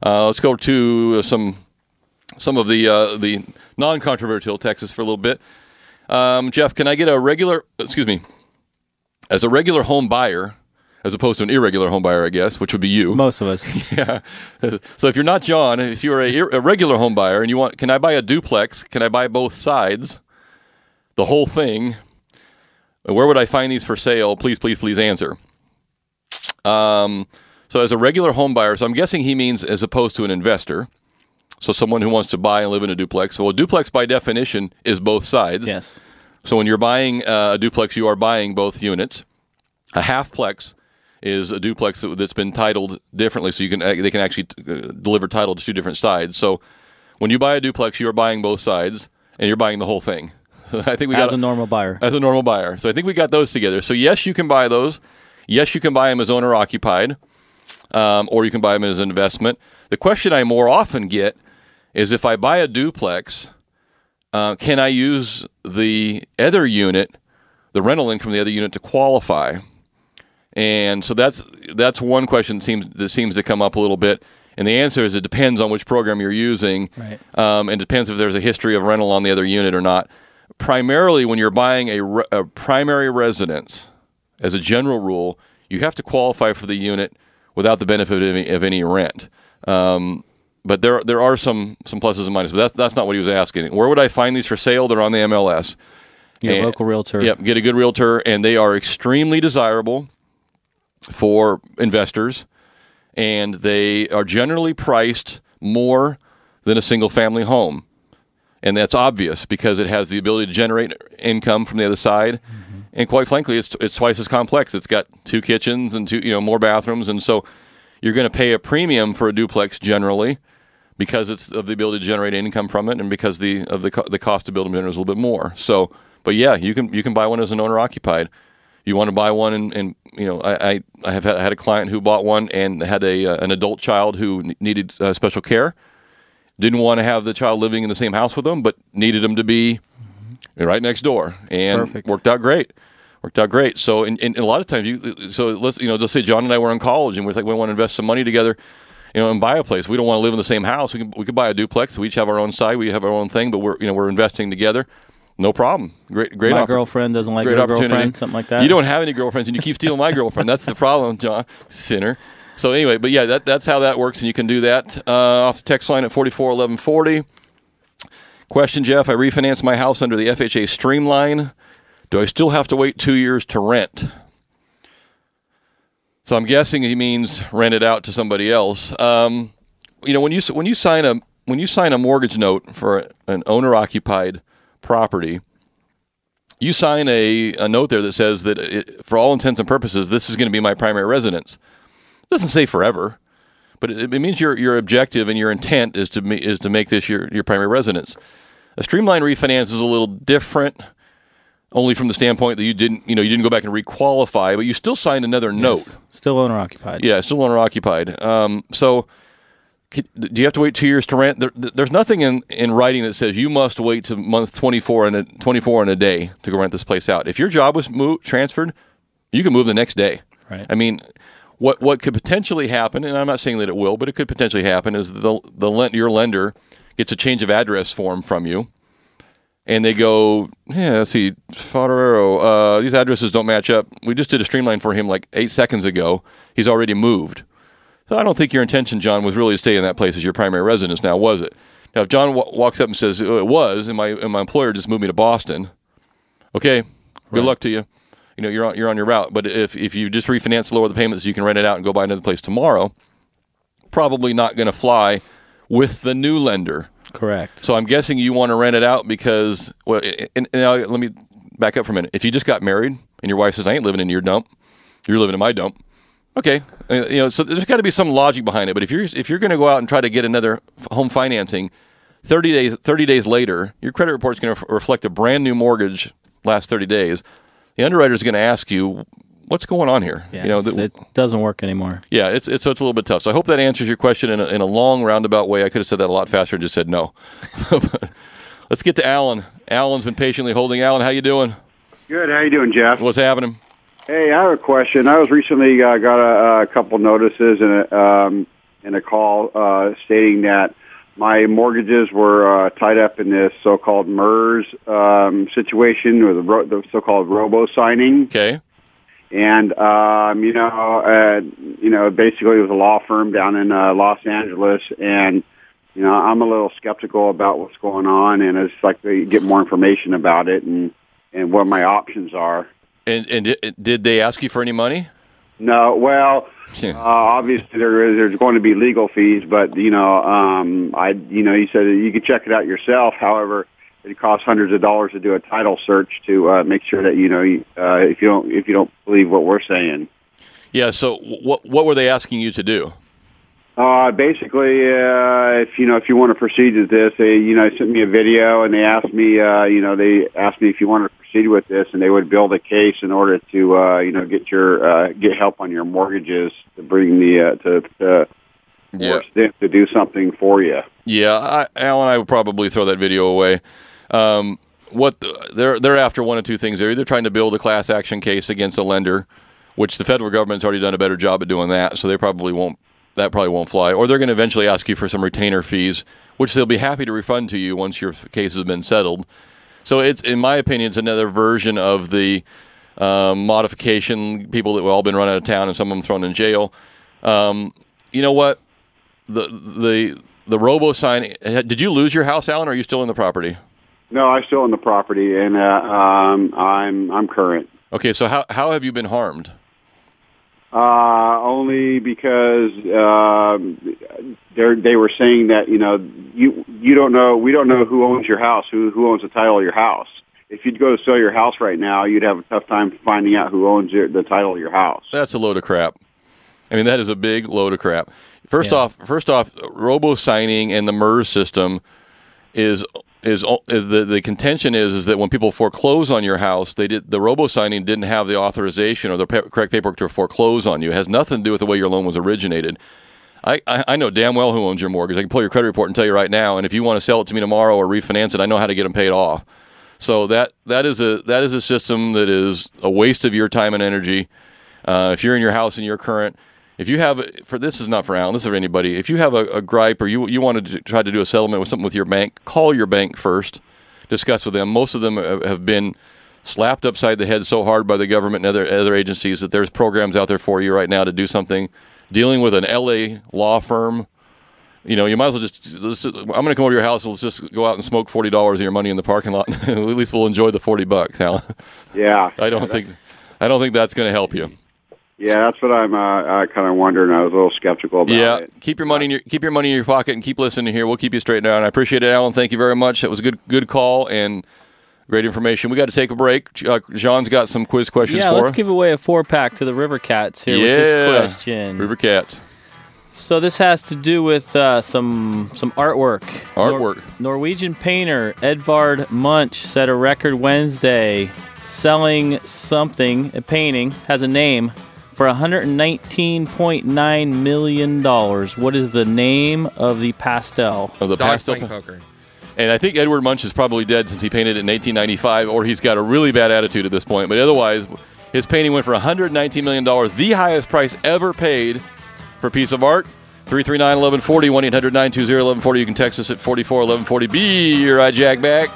Let's go to some of the non-controversial Texas for a little bit. Jeff, can I get as a regular home buyer, as opposed to an irregular home buyer, I guess, which would be you. Most of us. Yeah. So if you're not John, if you're a regular home buyer and can I buy a duplex? Can I buy both sides? The whole thing? Where would I find these for sale? Please, please, please answer. So as a regular home buyer, so I'm guessing he means as opposed to an investor. So someone who wants to buy and live in a duplex. So a duplex by definition is both sides. Yes. So when you're buying a duplex, you are buying both units. A halfplex is a duplex that's been titled differently, so they can actually deliver title to two different sides. So when you buy a duplex, you are buying both sides, and you're buying the whole thing. I think as a normal buyer. As a normal buyer. So I think we got those together. So yes, you can buy those. Yes, you can buy them as owner occupied, or you can buy them as an investment. The question I more often get is if I buy a duplex, can I use the other unit, the rental income of the other unit, to qualify? And so that's one question that seems to come up a little bit. And the answer is it depends on which program you're using. Right. And it depends if there's a history of rental on the other unit or not. Primarily, when you're buying a primary residence, as a general rule, you have to qualify for the unit without the benefit of any rent. But there are some pluses and minuses. But that's not what he was asking. Where would I find these for sale? They're on the MLS. Your local realtor. Yep, get a good realtor, and they are extremely desirable for investors, and they are generally priced more than a single-family home. And that's obvious because it has the ability to generate income from the other side. Mm-hmm. And quite frankly, it's twice as complex. It's got 2 kitchens and more bathrooms, and so you're going to pay a premium for a duplex generally because it's of the ability to generate income from it, and because the cost to build them in is a little bit more. So, but yeah, you can buy one as an owner occupied. You want to buy one, and I had a client who bought one and had an adult child who needed special care. Didn't want to have the child living in the same house with them, but needed them to be right next door, and Perfect. Worked out great. So, in a lot of times, let's say John and I were in college, and we want to invest some money together, and buy a place. We don't want to live in the same house. We could buy a duplex. We each have our own side. We have our own thing, but we're investing together. No problem. Great. My girlfriend doesn't like your girlfriend, something like that. You don't have any girlfriends, and you keep stealing my girlfriend. That's the problem, John. Sinner. So anyway, but yeah, that's how that works, and you can do that off the text line at 441140. Question, Jeff, I refinanced my house under the FHA Streamline. Do I still have to wait 2 years to rent? So I'm guessing he means rent it out to somebody else. When you sign a mortgage note for an owner-occupied property, you sign a note there that says that for all intents and purposes, this is going to be my primary residence. It doesn't say forever, but it means your objective and your intent is to make this your primary residence. A streamline refinance is a little different, only from the standpoint that you didn't go back and requalify, but you still signed another note. Still owner occupied. Yeah, still owner occupied. So do you have to wait 2 years to rent? There's nothing in writing that says you must wait to month 24 and a day to go rent this place out. If your job was transferred, you can move the next day. Right. I mean, what could potentially happen, and I'm not saying that it will, but it could potentially happen, is your lender gets a change of address form from you, and they go, let's see, Fodorero, these addresses don't match up. We just did a streamline for him like 8 seconds ago. He's already moved. So I don't think your intention, John, was really to stay in that place as your primary residence now, was it? Now, if John walks up and says, it was, and my employer just moved me to Boston, okay, good luck to you. You're on your route. But if you just refinance, lower the payments, you can rent it out and go buy another place tomorrow, probably not going to fly with the new lender. Correct. So I'm guessing you want to rent it out because, and let me back up for a minute. If you just got married and your wife says, I ain't living in your dump, you're living in my dump. Okay, so there's got to be some logic behind it. But if you're going to go out and try to get another home financing, 30 days later, your credit report is going to reflect a brand new mortgage last 30 days. The underwriter is going to ask you, what's going on here? Yeah, it doesn't work anymore. Yeah, it's a little bit tough. So I hope that answers your question in a long roundabout way. I could have said that a lot faster and just said no. Let's get to Alan. Alan's been patiently holding. Alan, how you doing? Good. How you doing, Jeff? What's happening? Hey, I have a question. I was recently got a couple notices, and in a call stating that my mortgages were tied up in this so-called MERS situation, or the so-called robo-signing. Okay. And basically it was a law firm down in Los Angeles, and I'm a little skeptical about what's going on, and it's like to get more information about it and what my options are. And did they ask you for any money? No. Well, obviously there's going to be legal fees, but you said you could check it out yourself. However, it costs hundreds of dollars to do a title search to make sure that if you don't believe what we're saying. Yeah. So what were they asking you to do? Basically, if you want to proceed with this, they sent me a video, and they asked me if you wanted to proceed with this, and they would build a case in order to get help on your mortgages to bring to do something for you. Yeah, Alan, I would probably throw that video away. They're after one of two things. They're either trying to build a class action case against a lender, which the federal government's already done a better job at doing that, so they probably won't. That probably won't fly. Or they're going to eventually ask you for some retainer fees, which they'll be happy to refund to you once your case has been settled. So it's, in my opinion, it's another version of the modification, people that have all been run out of town and some of them thrown in jail. You know what? The robo-sign, did you lose your house, Alan, or are you still in the property? No, I'm still in the property, and I'm current. Okay, so how have you been harmed? Only because they were saying that we don't know who owns your house, who owns the title of your house. If you'd go to sell your house right now, you'd have a tough time finding out who owns the title of your house. That's a load of crap. I mean, that is a big load of crap. First off, robo signing and the MERS system is the contention is that when people foreclose on your house, the robo signing didn't have the authorization or the correct paperwork to foreclose on you. It has nothing to do with the way your loan was originated. I know damn well who owns your mortgage. I can pull your credit report and tell you right now. And if you want to sell it to me tomorrow or refinance it, I know how to get them paid off. So that is a system that is a waste of your time and energy. If you're in your house and you're current. If you have, this is not for Alan, this is for anybody. If you have a gripe or you want to try to do a settlement with something with your bank, call your bank first. Discuss with them. Most of them have been slapped upside the head so hard by the government and other agencies that there's programs out there for you right now to do something. Dealing with an LA law firm, you might as well I'm going to come over to your house. Let's just go out and smoke $40 of your money in the parking lot. At least we'll enjoy the $40, Alan. Yeah. I don't think that's going to help you. Yeah, that's what I'm kind of wondering. I was a little skeptical about it. Yeah, keep your money in your pocket and keep listening here. We'll keep you straight down. I appreciate it, Alan. Thank you very much. That was a good call and great information. We got to take a break. Jean's got some quiz questions for us. Yeah, let's give away a 4-pack to the River Cats here with this question. River Cats. So this has to do with some artwork. Norwegian painter Edvard Munch set a record Wednesday selling something, a painting, has a name, for $119.9 million. What is the name of the pastel? Of the pastel poker. And I think Edvard Munch is probably dead since he painted it in 1895, or he's got a really bad attitude at this point. But otherwise, his painting went for $119 million, the highest price ever paid for a piece of art. 339-1140, 1-800-920-1140. You can text us at 44-1140. Be right Jack back.